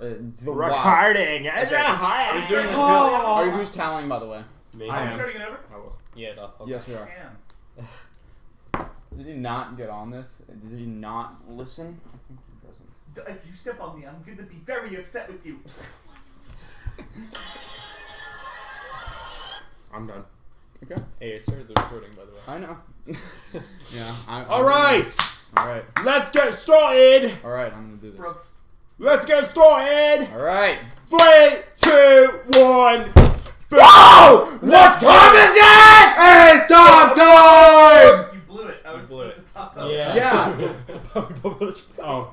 Recording. Okay. Who's tallying, by the way? Me. I am. Starting it over? I will. Yes. Okay. Yes, we are. Did he not get on this? Did he not listen? I think he doesn't. If you step on me, I'm going to be very upset with you. I'm done. Okay. Hey, I started the recording, by the way. I know. Yeah. All right. All right. Let's get started. All right. I'm gonna do this. Brooks. Let's get started. All right. 3, 2, 1. Whoa! What time is it? It's time! You blew it. I was supposed to pop up. Yeah. Oh.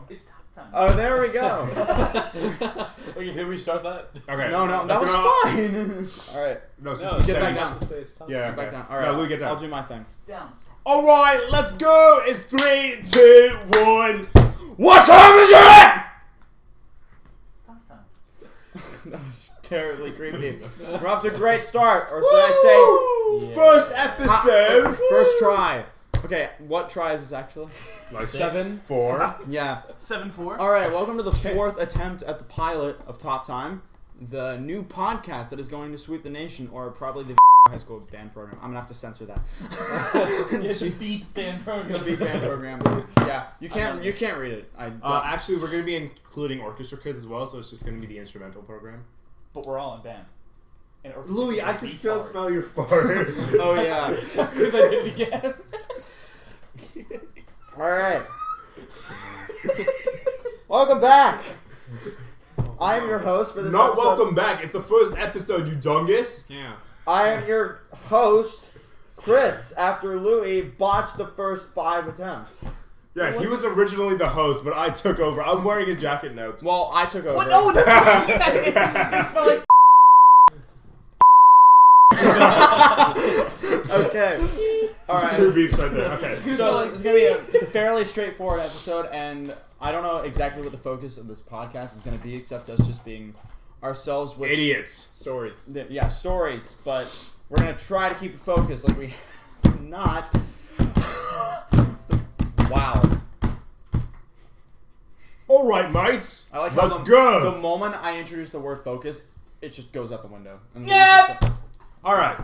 It's top time. Oh, there we go. Okay, can we start that? Okay. No, that That's was enough. fine. All right. No, No, get back he down. wants to say it's time. Yeah. Get back Okay. down. All right. No, Louie, get down. I'll do my thing. Downs. All right, let's go. It's 3, 2, 1. What time is it? It's top time. That was terribly creepy. We're off to a great start, or should I Woo! First episode. say first try? Okay, what try is this actually? Like 7? 4. Yeah. 7-4. All right, welcome to the 4th attempt at the pilot of Top Time, the new podcast that is going to sweep the nation, or probably the high school band program. I'm gonna have to censor that. It's a beat band program. The beat band program. Yeah, you can't read it. Actually, we're going to be including orchestra kids as well, so it's just going to be the instrumental program. But we're all in band. And Louie, I can still retards. smell your fart. Oh yeah. Because I did it again. All right. Welcome back. I am your host for this Not episode. welcome back. It's the first episode, you dungus. Yeah. I am your host, Chris, after Louie botched the first 5 attempts. Yeah, he was originally the host, but I took over. I'm wearing his jacket now. Well, I took over. What? No, that's not it smell like Okay. All right. 2 beeps right there. Okay. So it's going to be a fairly straightforward episode, and I don't know exactly what the focus of this podcast is going to be, except us just being ourselves. Which, Idiots. Stories. Yeah, stories, but we're going to try to keep it focused like we not. Wow. All right, mates. I like how Let's the go. moment I introduce the word focus, it just goes out the window. And Yep. All right.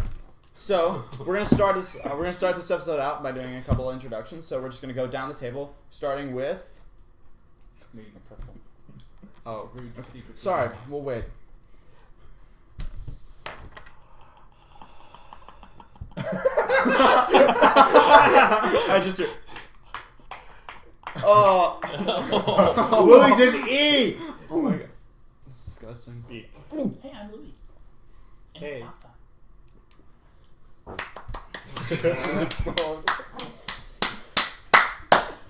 So we're gonna start this. We're gonna start this episode out by doing a couple of introductions. So we're just gonna go down the table, starting with. Oh, sorry. We'll wait. I just do. Oh. Louie, just eat. Oh my god. That's disgusting. Speak. Hey, I'm Louie. And Hey. it's top time.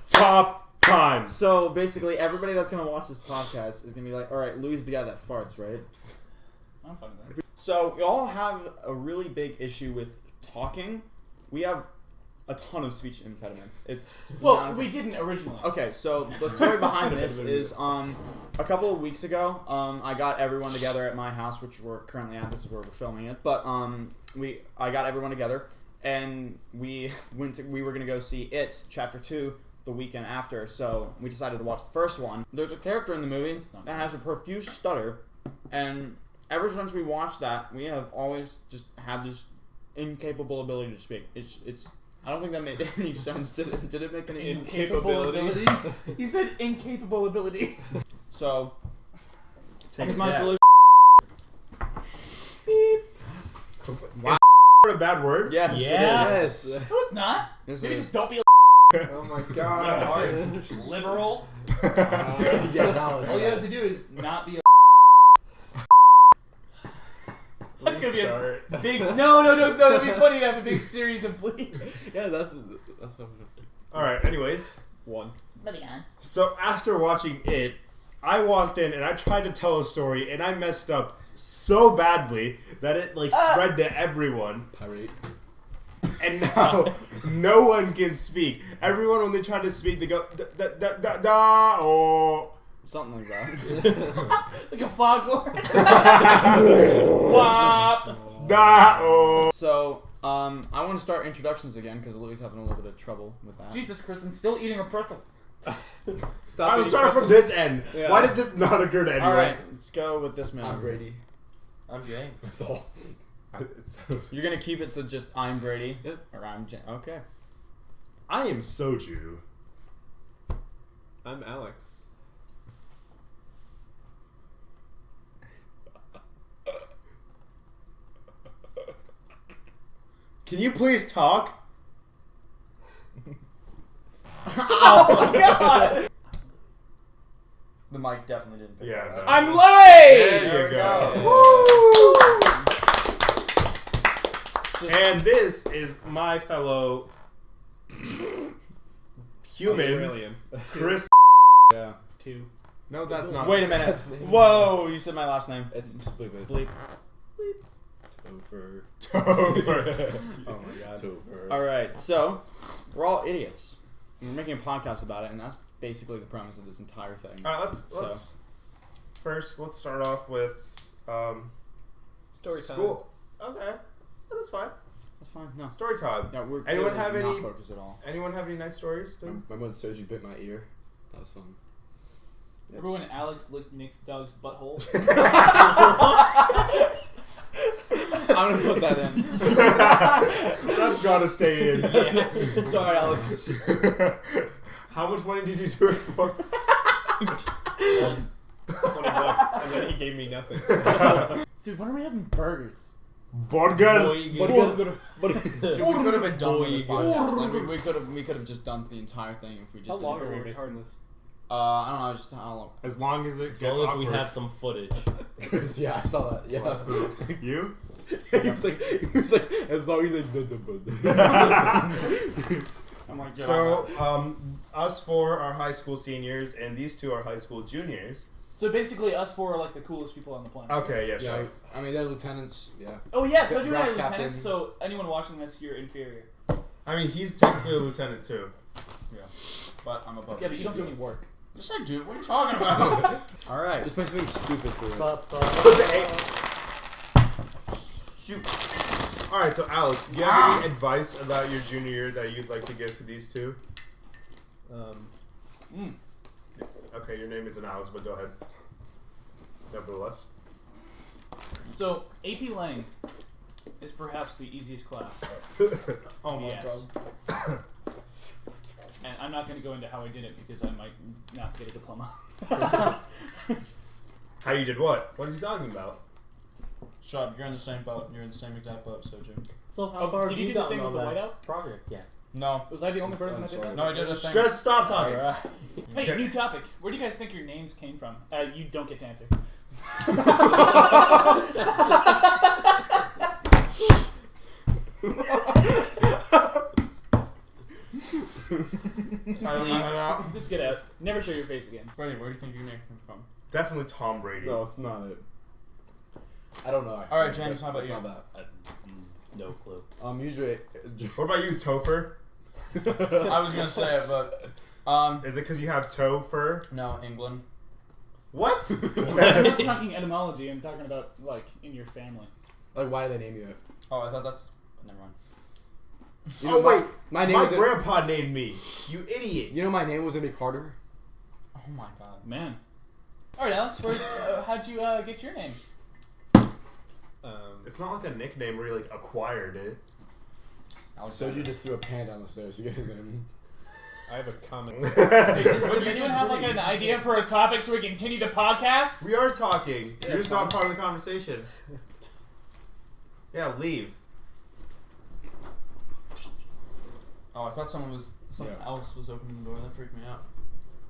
Top time. So basically, everybody that's gonna watch this podcast is gonna be like, "All right, Louie's the guy that farts, right?" I'm fine with that. So we all have a really big issue with talking. We have a ton of speech impediments. It's Well, not- we didn't originally. Okay, so the story behind this is a couple of weeks ago, I got everyone together at my house, which we're currently at. This is where we're filming it, but I got everyone together, and we were gonna go see It Chapter 2 the weekend after. So we decided to watch the first one. There's a character in the movie that has a profuse stutter, and ever since we watched that, we have always just had this incapable ability to speak. It's. I don't think that made any sense. Did it make any sense? Incapable ability. You said incapable ability. So, Take here's my that. solution. Wow. A bad word? Yes, Yes. it is. No, it's not. Yes, it Maybe is. just don't be Oh my god. liberal. Yeah, that was. All you have to do is not be a That's gonna be a big. No, that'd be funny to have a big series of bleeps. Yeah, that's what All right. Anyways, one. Moving on. so after watching It, I walked in and I tried to tell a story and I messed up so badly that it spread to everyone. Pirate. And now no one can speak. Everyone, when they try to speak, they go da da da da da or Something like that. Like a foghorn. Wop. da or. So, I want to start introductions again because Louie's having a little bit of trouble with that. Jesus Christ, I'm still eating a pretzel. Stop. I was starting from this end. Yeah. Why did this not occur to anyone? Alright, let's go with this man. I'm Brady. I'm James. That's all. You're gonna keep it to just I'm Brady? Yep. Or I'm James. Okay. I am Sourjya. I'm Alex. Can you please talk? Oh my god! The mic definitely didn't pick Yeah, that no. up. I'm Louie! There you go. Woo! And this is my fellow human, Australian. Chris. Yeah. 2. No, that's not. Wait a minute. That's me. Whoa, you said my last name. It's bleep. Bleep. Topher. Topher. Oh my god. Topher. Alright, so, we're all idiots. And we're making a podcast about it, and that's basically the premise of this entire thing. Let's start off with Story time. school. Okay, that's fine. That's fine. No. Story time. Yeah, we're Anyone clearly have not any- focused at all. Anyone have any nice stories? Dude? Remember when Sourjya bit my ear? That was fun. Remember when Alex licked Nick's dog's butthole? I'm gonna put that in. That's gotta stay in. Yeah. Sorry, Alex. How much money did you do it for? $20, and then he gave me nothing. Dude, when are we having burgers? Burger. Dude, we could have been done with this podcast. Like, we could have just done the entire thing if we just. How long didn't are we record. recording this? I don't know. Just how long? As long as it As gets long as we awkward. have some footage. Yeah, I saw that. Yeah. You? he was like, as long as I I'm like, So, us four are high school seniors, and these two are high school juniors. So basically, us four are like the coolest people on the planet. Okay, yeah, Yeah, sure. I mean, they're lieutenants. Yeah. Oh yeah, so you and I are Brass lieutenants. captain. So anyone watching this, you're inferior. I mean, he's technically a lieutenant too. but I'm above. Yeah, but you don't do any work. Yes, I do. What are you talking about? All right. Just play something stupid for it. Shoot. All right, so Alex, do you have any advice about your junior year that you'd like to give to these two? Okay, your name isn't Alex, but go ahead. Nevertheless. So AP Lang is perhaps the easiest class. Oh my Yes. god. And I'm not going to go into how I did it because I might not get a diploma. How you did what? What is he talking about? Shut up. You're in the same boat. You're in the same exact boat, Sourjya. So how far Did have you you do the gotten thing on with the that whiteout? project? Yeah. No. Was I the only person that did that? No, I did a thing. Just stop talking. Alright. Hey, new topic. Where do you guys think your names came from? You don't get to answer. Just get out. Never show your face again. Brady, where do you think your name came from? Definitely Tom Brady. No, it's not it. I don't know. All right, James, how about It's you? not that. No clue. Usually, What about you, Topher? I was gonna say it, but Is it because you have toe fur? no, England. What? I'm not talking etymology. I'm talking about like in your family. like, why did they name you it? Oh, I thought that's. Never mind. You Oh, know, wait. my name My was. grandpa named me. You idiot. You know, my name was gonna be Carter. Oh my god. Man. All right, Alex. How'd you get your name? It's not like a nickname where you like acquired it. Sourjya just threw a pan down the stairs to get his name. I have a comment. We Does anyone have like an idea for a topic so we can continue the podcast? are talking. You're just not part of the conversation. Yeah, leave. Oh, I thought someone else was opening the door. That freaked me out.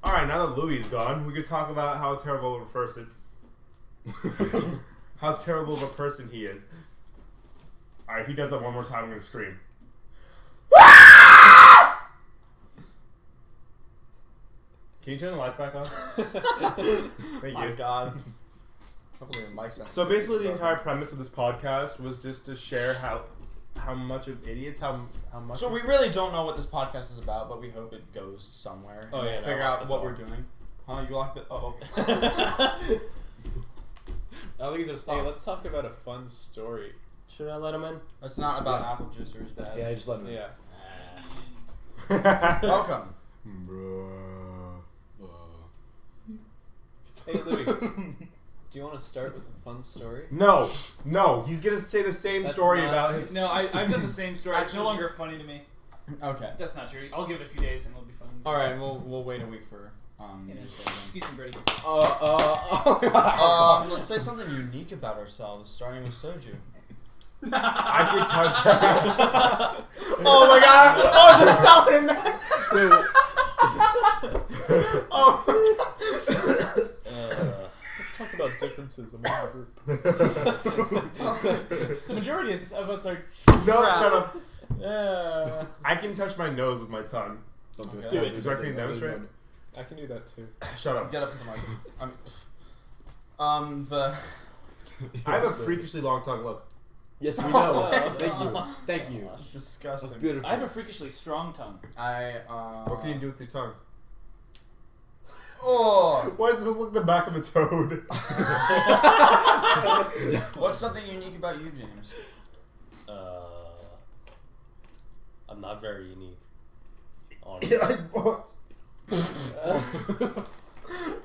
All right, now that Louie's gone, we could talk about how terrible of a person, he is. All right, if he does that one more time, I'm gonna scream. Can you turn the lights back on? Thank My you. god. Hopefully the mic's not. So basically, the entire premise of this podcast was just to share how much of idiots, how much. So we really don't know what this podcast is about, but we hope it goes somewhere. Oh, and yeah, we'll figure I locked out the what door. we're doing. Huh? You locked it? Uh-oh. I think it's hey, let's talk about a fun story. Should I let him in? It's not about apple juice or his dad. Yeah, just let him. Yeah. Welcome. Bruh. Hey, Louie. Do you want to start with a fun story? No, he's gonna say the same That's story not- about his. No, I've done the same story. It's no longer funny to me. Okay. That's not true. I'll give it a few days and it'll be fun. All right, we'll wait a week for You know, you to say again. excuse me, Brady. Let's say something unique about ourselves, starting with Sourjya. I could touch. Oh my god! Oh, that's not what it meant! Oh. Let's talk about differences among the group. The majority of us are. No, Crap. shut up. I can touch my nose with my tongue. Don't do it. Do it. Would you like me to demonstrate? I can do that too. Shut up. Get up to the mic. I have a freakishly long tongue. Look. Yes, we know. Thank you. It's That's disgusting. beautiful. I have a freakishly strong tongue. What can you do with your tongue? Oh! Why does it look like the back of a toad? What's something unique about you, James? I'm not very unique. What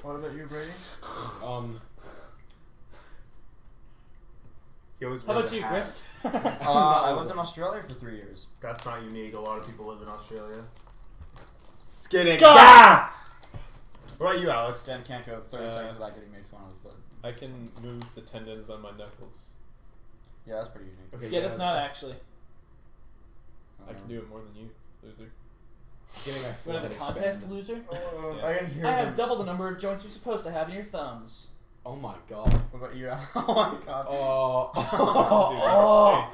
What about you, Brady? He always How wears about a you, hat. Chris? I lived in Australia for 3 years. That's not unique. A lot of people live in Australia. Skidding. God! Yeah! What about you, Alex? Dan can't go 30 seconds without getting made fun of, but I can move the tendons on my knuckles. yeah, that's pretty unique. Okay, Yeah, that's not actually. I can do it more than you, loser. Getting my You want forehead to contest, expanded. loser? Yeah. I can hear I have them. double the number of joints you're supposed to have in your thumbs. Oh my god. What about you? Oh my god. Oh.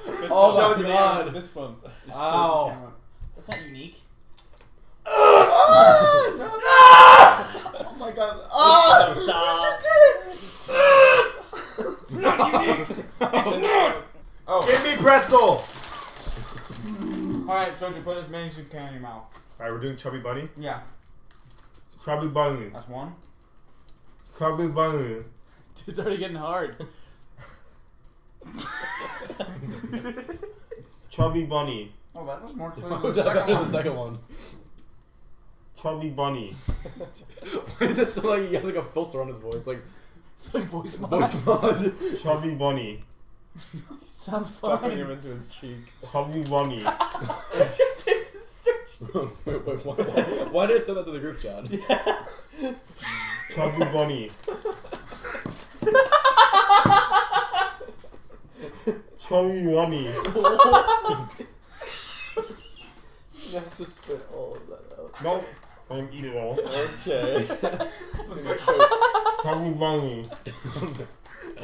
Hey, fist Oh bump. my god. Fist bump. Ow. That's not unique. Oh my god. Oh! It's not unique. It's not. Oh. Give me pretzel! Alright, Sourjya, put as many as you can in your mouth. Alright, we're doing Chubby Bunny. Yeah. Chubby Bunny. That's one. Chubby Bunny. It's already getting hard. Chubby Bunny. Oh, that was more clear Oh, than the second the one. second one. Chubby Bunny. Why does it sound like he has like a filter on his voice? Like It's like voice mod. voice mod. Chubby Bunny. Sounds Stuffing fine. him into his cheek. Chubby Bunny. Your face is stretched. wait, why did it send that to the group chat? Chubby Bunny. Chubby Bunny. You have to spit all of that out. No, I can eat it all. Okay. Chubby Bunny. I'm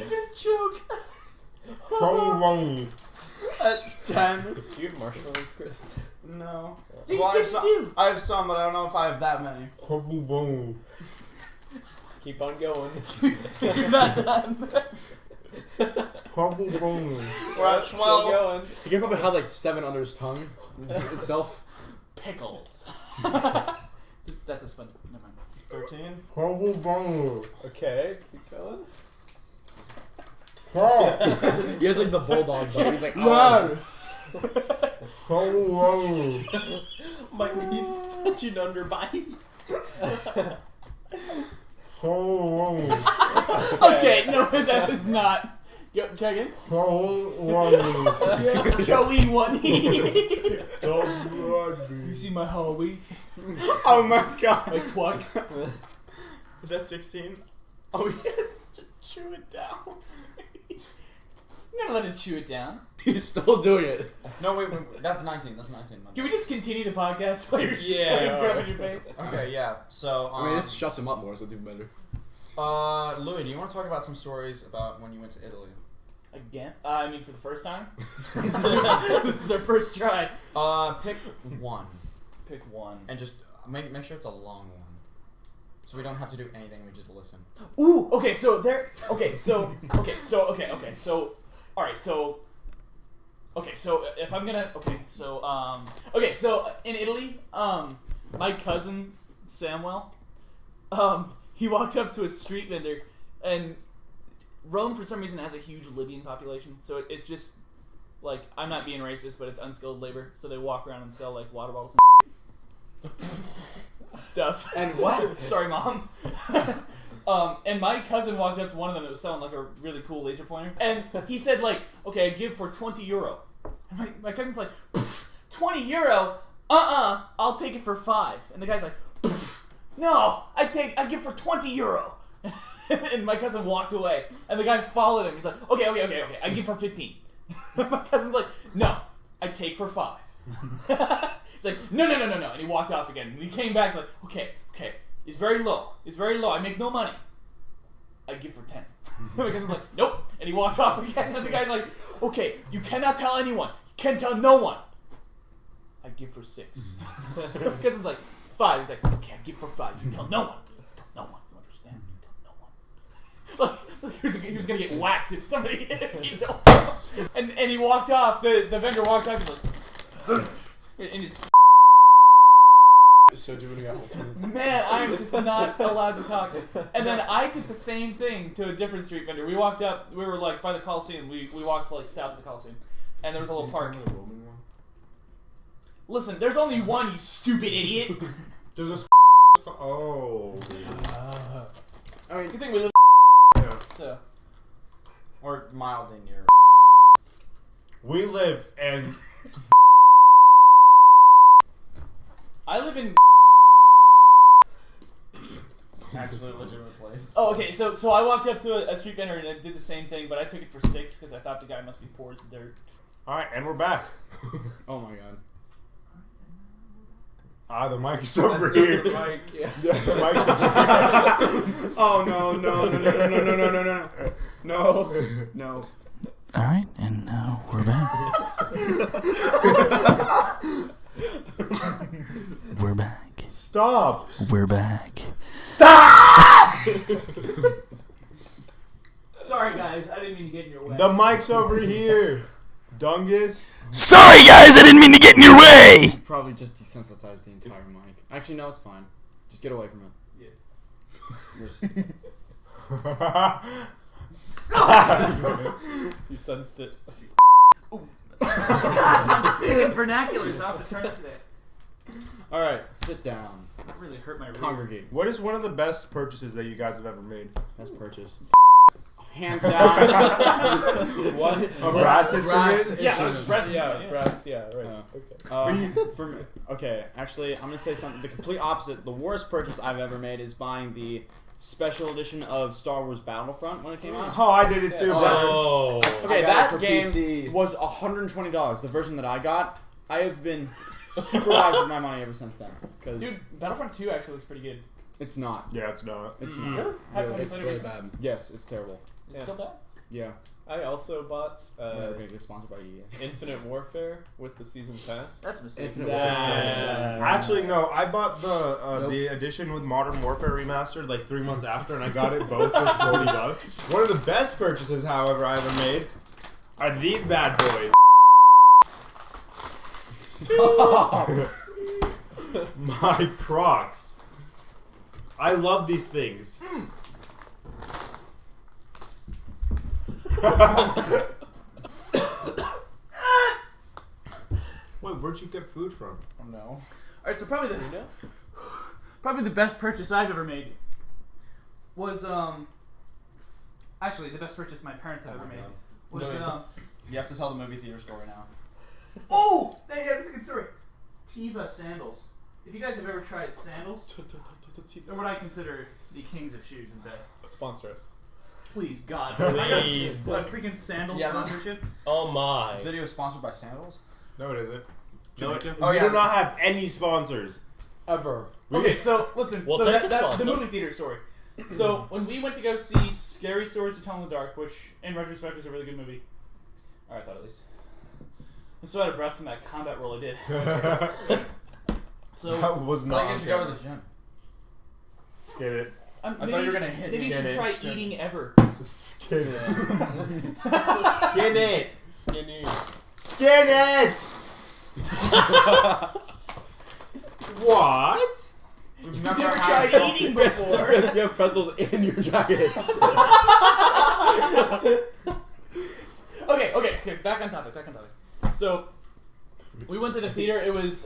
gonna choke. Chubby Bunny. That's 10. Do you have marshmallows, Chris? No. You Well, I have said you do. I have some, but I don't know if I have that many. Chubby Bunny. Keep on going. You're not done. Chubby Bunny. We're at Still 12. going. He can probably have like 7 under his tongue itself. Pickles. That's a fun. Never mind. 13. Chubby Bunny. Okay, keep going. Stop. He has like the bulldog bite. He's like, No. Chubby Bunny. Mike, he's such an underbite. Chubby Bunny. Okay, no, that was not. Yo, check it. Chubby Bunny. Joey one. You Chubby see my Howie? Oh my god. My twuck. Is that 16? Oh, yes. Just chew it down. You're not allowed to chew it down. he's still doing it. No, wait. That's 19. That's 19. Can we just continue the podcast while you're Yeah, grabbing your face? Okay, yeah. So, I mean, it just shuts him up more, so it's even better. Louie, do you want to talk about some stories about when you went to Italy? Again? I mean, for the first time? This is our first try. Pick one. Pick one. And just make sure it's a long one. So we don't have to do anything, we just listen. Ooh, okay, so there. Okay, so. Alright, so. Okay, so if I'm gonna. Okay, so. Okay, so in Italy, my cousin, Samuel, he walked up to a street vendor, and Rome, for some reason, has a huge Libyan population, so it's just. Like, I'm not being racist, but it's unskilled labor, so they walk around and sell, like, water bottles and stuff. And what? Sorry, Mom. And my cousin walked up to one of them that was selling like a really cool laser pointer, and he said like, "Okay, I give for €20." And my cousin's like, €20? I'll take it for 5. And the guy's like, "No, I give for €20." And my cousin walked away, and the guy followed him. He's like, "Okay, I give for 15." My cousin's like, "No, I take for 5." He's like, no, and he walked off again. And he came back, he's like, okay, it's very low. I make no money. I give for 10. My cousin's like, nope, and he walked off again. And the guy's like, okay, you cannot tell anyone. You can't tell no one. I give for 6. My cousin's like, 5. He's like, okay, I give for 5. You tell no one. No one. You understand? You tell no one. Look, he was gonna get whacked if somebody he told him. And he walked off. The vendor walked off. He's like, in his So do we got alternate? man, I'm just not allowed to talk. And then I did the same thing to a different street vendor. We walked up. We were like by the Coliseum. We walked like south of the Coliseum, and there was a little park. Listen, there's only one, you stupid idiot. There's a oh. I mean, You think we live? Yeah. So. or mild in your. We live in. I live in. Actually a legitimate place. Oh, okay. So I walked up to a street vendor and I did the same thing, but I took it for 6 because I thought the guy must be poor as dirt. All right, and we're back. Oh my god. The mic's over here. Mike, yeah. The mic's over here. Oh no. No. All right, and now we're back. We're back. Stop. We're back. Sorry, guys. I didn't mean to get in your way. The mic's over here. Dungus. Sorry, guys, I didn't mean to get in your way. Probably just desensitized the entire mic. Actually, no, it's fine. Just get away from it. You sensed it. Vernaculars off the charts today. All right, sit down. That really hurt my rib. Congregate. What is one of the best purchases that you guys have ever made? Best purchase. Hands down. What? A brass instrument? Yeah, it was brass. Yeah, brass. Yeah, right. Okay. For me, okay, actually, I'm gonna say something. The complete opposite. The worst purchase I've ever made is buying the special edition of Star Wars Battlefront when it came out. Oh, I did it too, brother. Oh. Okay, I got it that for game PC. was $120. The version that I got, I have been super wise with my money ever since then. Because Dude, Battlefront 2 actually looks pretty good. it's not. Yeah, it's not. It's not. Really? How come It's played it really recently? bad. Yes, it's terrible. It's still bad? Yeah. I also bought I'm never gonna get sponsored by EA. Infinite Warfare with the season pass. That's a mistake. Infinite Warfare. Actually, no. I bought the edition with Modern Warfare Remastered like 3 months after, and I got it both for $40. One of the best purchases, however, I ever made are these bad boys. Stop. My Crocs. I love these things. Wait, where'd you get food from? Oh no. All right, so probably the best purchase I've ever made was actually the best purchase my parents have ever made was You have to tell the movie theater story now. oh yeah, that's a good story. Teva sandals. If you guys have ever tried sandals, they're what I consider the kings of shoes in bed. Sponsor us. Please, God, Please. What freaking sandals Yeah, sponsorship? Oh my. This video is sponsored by Sandals. No, it isn't. No, Jamaica? we do not have any sponsors. Ever. Okay, so listen. We'll so take that, a the sponsor. movie theater story. So when we went to go see Scary Stories to Tell in the Dark, which in retrospect was a really good movie, or I thought at least. I'm so out of breath from that combat roll I did. So That was It's not. like you should go to the gym. Skin it. I thought you were gonna hit Maybe you skin should it, try skin it. eating ever. Skin it. Skin it. Skinny. Skin it. What? We've You've never tried eating before. You have pretzels in your jacket. Okay, back on topic. So, we went to the theater. It was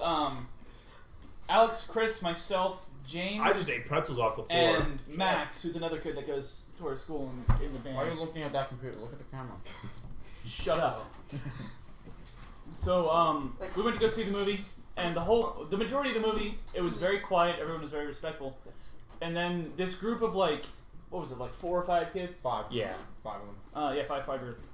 Alex, Chris, myself, James. I just ate pretzels off the floor. And Max, who's another kid that goes to our school in the band. Why are you looking at that computer? Look at the camera. Shut up. So we went to go see the movie, and the majority of the movie, it was very quiet. Everyone was very respectful. And then this group of what was it, 4 or 5 kids? 5. Yeah. 5 of them. Yeah, 5 years.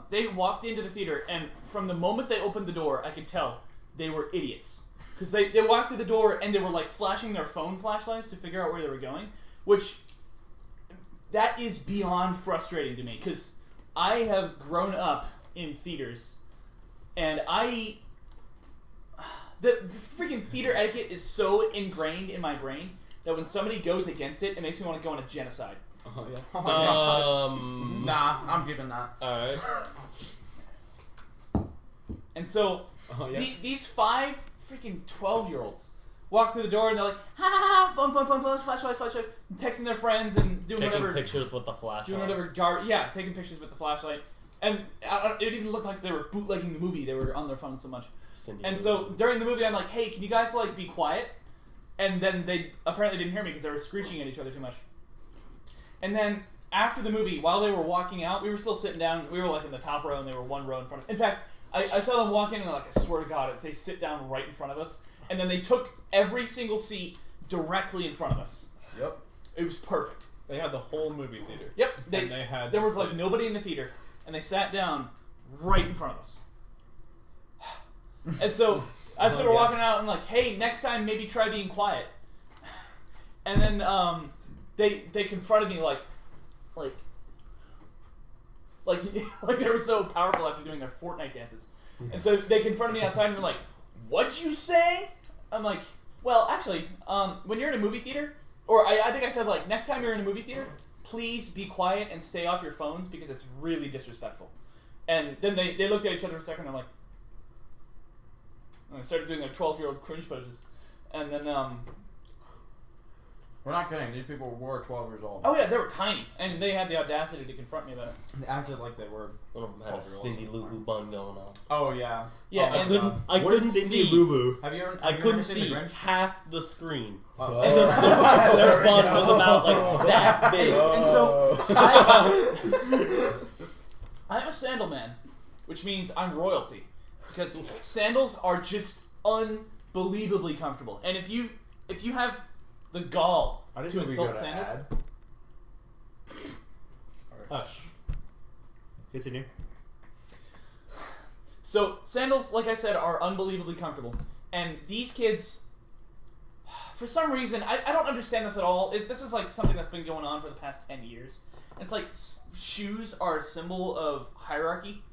They walked into the theater, and from the moment they opened the door, I could tell they were idiots. Because they walked through the door, and they were flashing their phone flashlights to figure out where they were going, which that is beyond frustrating to me. Because I have grown up in theaters, and the freaking theater etiquette is so ingrained in my brain that when somebody goes against it, it makes me want to go on a genocide. Yeah. Oh my God. Nah, I'm keeping that. Alright. And so, these 5 freaking 12-year-olds walk through the door and they're like, ha ha ha, fun, flashlight, texting their friends and doing whatever. Taking pictures with the flashlight. Doing whatever, taking pictures with the flashlight. And it even looked like they were bootlegging the movie. They were on their phones so much. And so, during the movie, I'm like, hey, can you guys, be quiet? And then they apparently didn't hear me because they were screeching at each other too much. And then, after the movie, while they were walking out, we were still sitting down. We were, in the top row, and they were 1 row in front of us. In fact, I saw them walk in, and I swear to God, if they sit down right in front of us. And then they took every single seat directly in front of us. Yep. It was perfect. They had the whole movie theater. Yep. There was, sit. nobody in the theater, and they sat down right in front of us. And so, as they were walking out, I'm like, hey, next time maybe try being quiet. And then, they confronted me like they were so powerful after doing their Fortnite dances. And so they confronted me outside and were like, what'd you say? I'm like, well, actually, when you're in a movie theater, or I think I said, next time you're in a movie theater, please be quiet and stay off your phones because it's really disrespectful. And then they looked at each other for a second and I'm like, and they started doing their 12-year-old cringe poses. And then, we're not kidding. These people were 12 years old. oh yeah, they were tiny. And they had the audacity to confront me about it. They acted like they were. One of them had a Cindy Lou Who bun going on. Oh, yeah. Yeah, I couldn't Cindy see. Lulu? Have you ever? I have you couldn't ever seen see The Grinch? half the screen. Oh. And their bun was about that big. And so, I'm a sandal man, which means I'm royalty. Because sandals are just unbelievably comfortable. And if you have the gall to insult sandals... Hush. Continue. So, sandals, like I said, are unbelievably comfortable. And these kids, for some reason, I don't understand this at all. This is something that's been going on for the past 10 years. It's shoes are a symbol of hierarchy.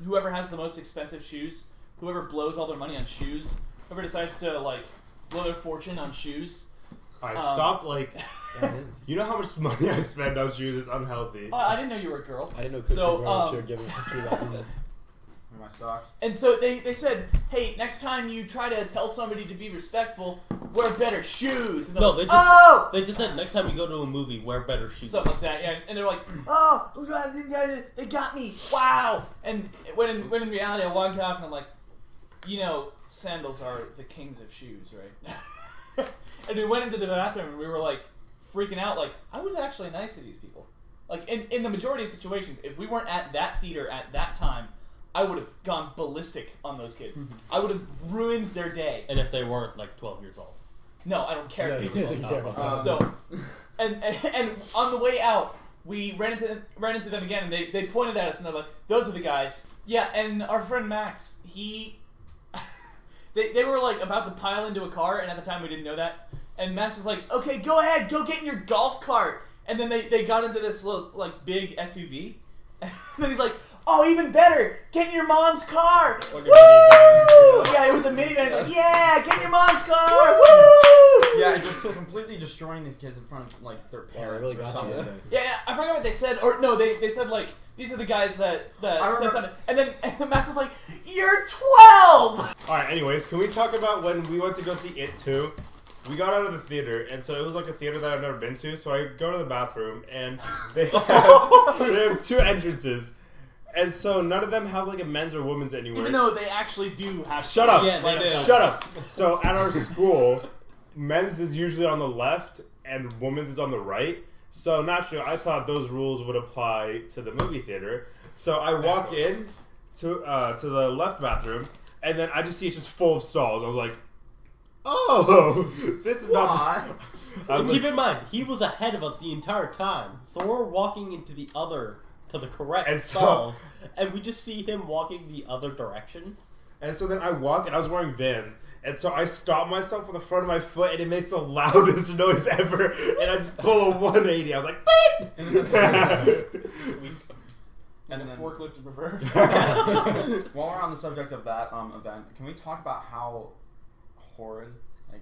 Whoever has the most expensive shoes, whoever blows all their money on shoes, whoever decides to, blow their fortune on shoes. Alright, stop, you know how much money I spend on shoes? It's unhealthy. I didn't know you were a girl. I didn't know Christian girls were giving history lessons. My socks. And so they said, hey, next time you try to tell somebody to be respectful, wear better shoes. And No, they just said next time you go to a movie, wear better shoes. Something like that, yeah. And they're like, oh, they got me, wow. And when in reality, I walked off and I'm like, sandals are the kings of shoes, right? And we went into the bathroom and we were freaking out, I was actually nice to these people. In the majority of situations, if we weren't at that theater at that time, I would have gone ballistic on those kids. I would have ruined their day. And if they weren't 12 years old. No, I don't care. No, he doesn't care about that. So, and on the way out, we ran into them again, and they pointed at us, and they're like, "Those are the guys." Yeah, and our friend Max, they were about to pile into a car, and at the time we didn't know that. And Max was like, "Okay, go ahead, go get in your golf cart." And then they got into this little big SUV, and then he's like, "Oh, even better! Get in your mom's car!" Woo! Yeah, it was a minivan. It's like, yeah, get in your mom's car! Woo! Yeah, and just completely destroying these kids in front of their parents really or got something. you. Yeah, I forgot what they said. Or no, they said these are the guys that said something. And then Max was like, "You're 12." All right. Anyways, can we talk about when we went to go see It 2? We got out of the theater, and so it was a theater that I've never been to. So I go to the bathroom, and they have 2 entrances. And so none of them have a men's or women's anywhere. Even though they actually do have. Shut up! Yeah, they do. Shut up! So at our school, men's is usually on the left and women's is on the right. So naturally, I thought those rules would apply to the movie theater. So I walk in to the left bathroom, and then I just see it's just full of stalls. I was like, "Oh, this is not." And keep in mind, he was ahead of us the entire time, so we're walking into the correct stalls, and we just see him walking the other direction. And so then I walk, and I was wearing Vans. And so I stop myself with the front of my foot, and it makes the loudest noise ever. And I just pull a 180. I was like, beep! And the forklift in reverse. While we're on the subject of that event, can we talk about how horrid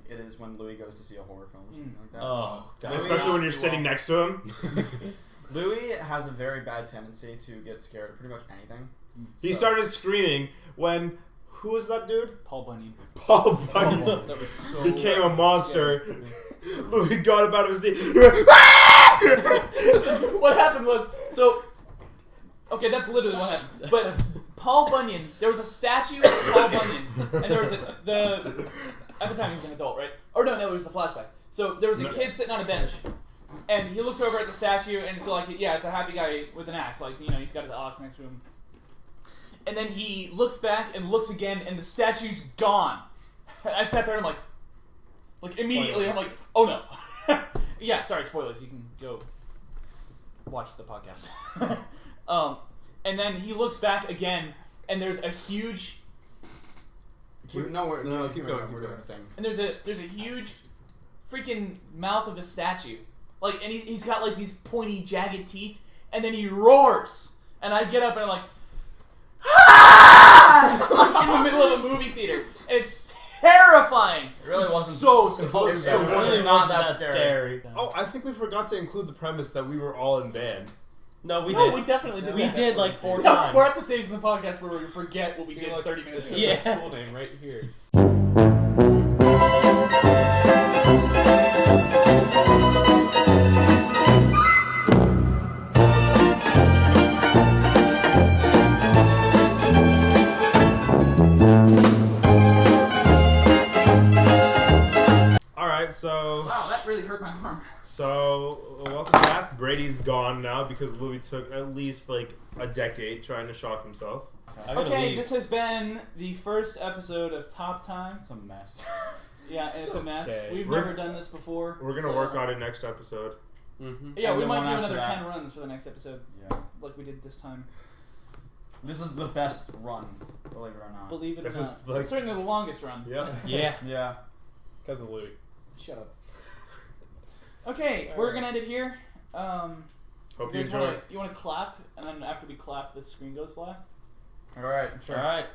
it is when Louie goes to see a horror film or something like that? Oh, God. Especially when you're sitting next to him. Louie has a very bad tendency to get scared of pretty much anything. He started screaming when... Who was that dude? Paul Bunyan. Paul Bunyan. That was so Became a monster. Louie got up out of his seat. What happened was, okay, that's literally what happened. But Paul Bunyan, there was a statue of Paul Bunyan, and there was at the time he was an adult, right? Or no, it was the flashback. So there was a kid sitting on a bench, and he looks over at the statue, and it's a happy guy with an axe, he's got his ox next to him. And then he looks back and looks again, and the statue's gone. I sat there and I'm like immediately, I'm like, oh no. Yeah, sorry, spoilers. You can go watch the podcast. And then he looks back again, and there's a huge. Keep going. We're doing a thing. And there's a huge freaking mouth of a statue, and he's got these pointy, jagged teeth, and then he roars, and I get up and I'm like. In the middle of a movie theater. And it's terrifying. It really wasn't. It was really not that scary. Oh, I think we forgot to include the premise that we were all in band. No, we did. We definitely did. We did 4 No, times. we're at the stage in the podcast where we forget what we did 30 minutes ago. It's a school name right here. So wow, that really hurt my arm. So welcome back. Brady's gone now because Louie took at least a decade trying to shock himself. Okay, this has been the first episode of Top Time. It's a mess. Yeah, and it's a mess. Okay. We've never done this before. We're gonna work on it next episode. Mm-hmm. Yeah, And we then might one do after another that. 10 runs for the next episode. Yeah. Like we did this time. This is the best run, believe it or not. Believe it or This not. is It's certainly the longest run. Yep. Yeah. Yeah. Because of Louie. Shut up. Okay, we're gonna end it here. Hope you enjoy. You wanna clap, and then after we clap, the screen goes black? Alright, sure. Alright.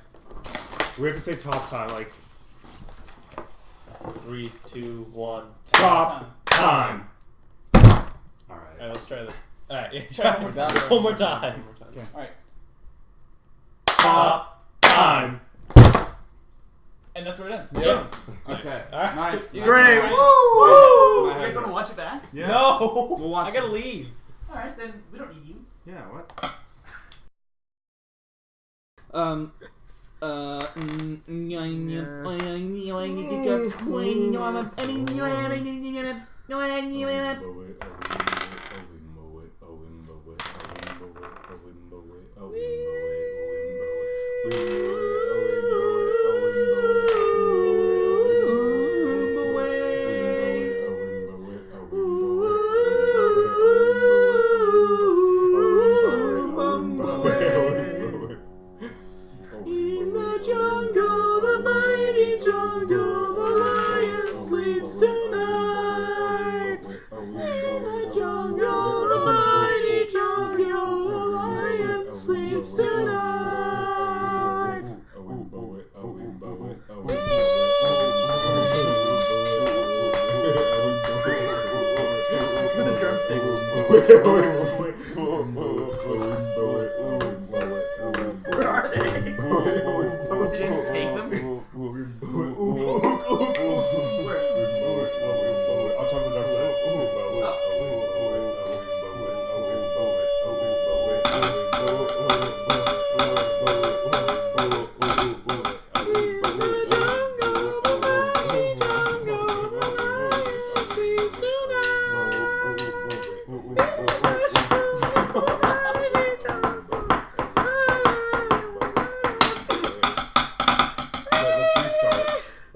We have to say top time, 3, 2, 1. top time. Alright. Alright, let's try that. Alright, yeah, Try one more time. One more time. Okay. Alright. Top time. And that's where it ends. Yeah. Okay. Alright. Nice. Great. Great. Woo! You guys wanna watch it back? Yeah. No! We'll watch I gotta it. leave. Alright, then we don't need you. Yeah. What? In the jungle, the mighty jungle, the lion sleeps tonight. In the jungle, the mighty jungle, the lion sleeps tonight. With the drumsticks. Where are they? James, take them. Where? I'll talk to the drum set.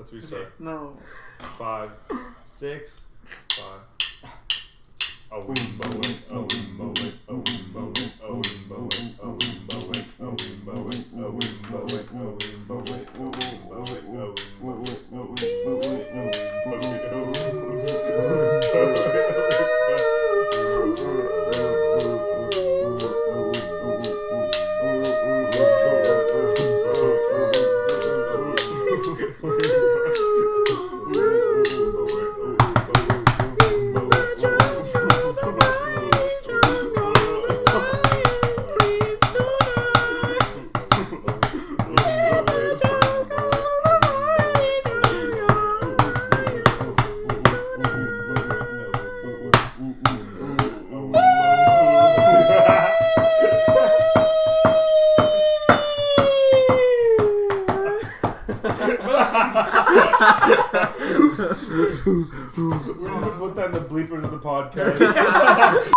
Let's restart. No. 5, 6, 5. Oh, we mow it, oh, we mow it, oh, we mow it, oh, we mow it, oh, we mow it, oh, we mow it, oh, we mow it, oh, we mow it, oh, we mow it, oh, we mow it, oh, we mow it, oh, We're gonna put that in the bleepers of the podcast.